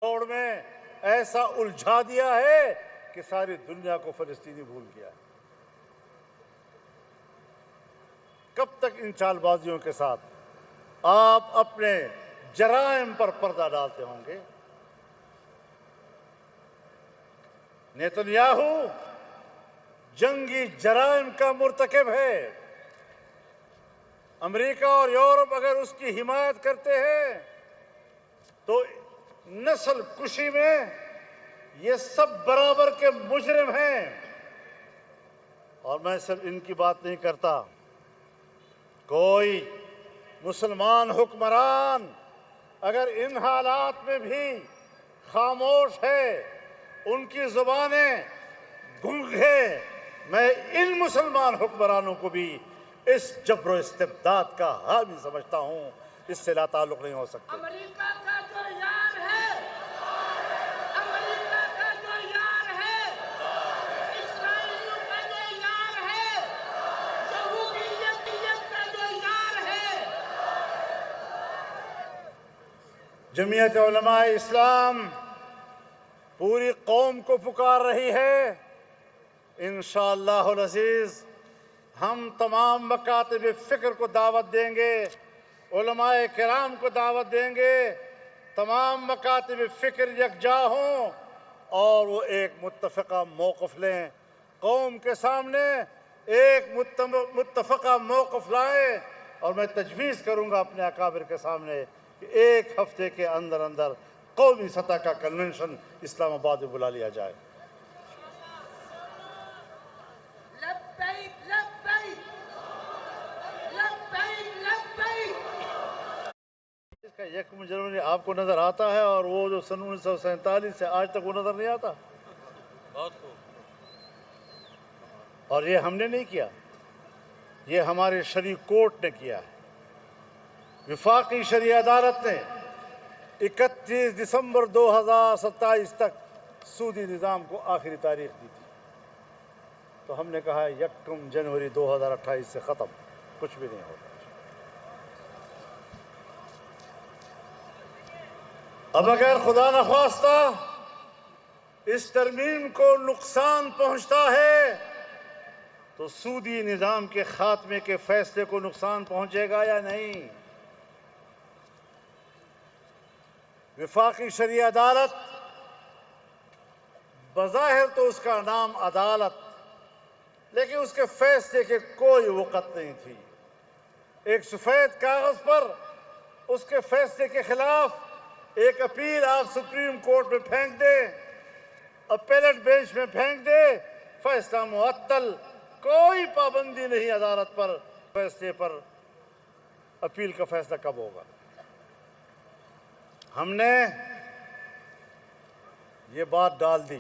دوڑ میں ایسا الجھا دیا ہے کہ ساری دنیا کو فلسطینی بھول گیا ہے۔ کب تک ان چال بازیوں کے ساتھ آپ اپنے جرائم پر پردہ ڈالتے ہوں گے؟ نیتنیاہو جنگی جرائم کا مرتکب ہے۔ امریکہ اور یورپ اگر اس کی حمایت کرتے ہیں تو نسل کشی میں یہ سب برابر کے مجرم ہیں۔ اور میں صرف ان کی بات نہیں کرتا، کوئی مسلمان حکمران اگر ان حالات میں بھی خاموش ہے، ان کی زبانیں گنگ ہیں، میں ان مسلمان حکمرانوں کو بھی اس جبر و استبداد کا حامی سمجھتا ہوں۔ اس سے لا تعلق نہیں ہو سکتے۔ امریکہ کا جو یار ہے، امریکہ کا جو یار ہے، اسرائیلیوں کا جو یار ہے، یہودیت کا جو یار ہے۔ جمعیت علماء اسلام پوری قوم کو پکار رہی ہے۔ انشاءاللہ العزیز ہم تمام مکاتب فکر کو دعوت دیں گے، علماء کرام کو دعوت دیں گے، تمام مکاتب فکر یکجا ہوں اور وہ ایک متفقہ موقف لیں، قوم کے سامنے ایک متفقہ موقف لائیں۔ اور میں تجویز کروں گا اپنے اکابر کے سامنے کہ ایک ہفتے کے اندر اندر قومی سطح کا کنونشن اسلام آباد میں بلا لیا جائے۔ لبیک لبیک لبیک لبیک۔ اس کا یکم جنوری آپ کو نظر آتا ہے، اور وہ جو سن 1947 سے آج تک وہ نظر نہیں آتا۔ بہت خوب۔ اور یہ ہم نے نہیں کیا، یہ ہمارے شرعی کورٹ نے کیا ہے۔ وفاقی شرعی عدالت نے 31 دسمبر 2027 تک سودی نظام کو آخری تاریخ دی تھی، تو ہم نے کہا 1 جنوری 2028 سے ختم، کچھ بھی نہیں ہوگا۔ اب اگر خدا نخواستہ اس ترمیم کو نقصان پہنچتا ہے تو سودی نظام کے خاتمے کے فیصلے کو نقصان پہنچے گا یا نہیں؟ وفاقی شرعی عدالت بظاہر تو اس کا نام عدالت، لیکن اس کے فیصلے کے کوئی وقت نہیں تھی۔ ایک سفید کاغذ پر اس کے فیصلے کے خلاف ایک اپیل آپ سپریم کورٹ میں پھینک دے، اپیلٹ بینچ میں پھینک دے، فیصلہ معطل، کوئی پابندی نہیں عدالت پر، فیصلے پر اپیل کا فیصلہ کب ہوگا؟ ہم نے یہ بات ڈال دی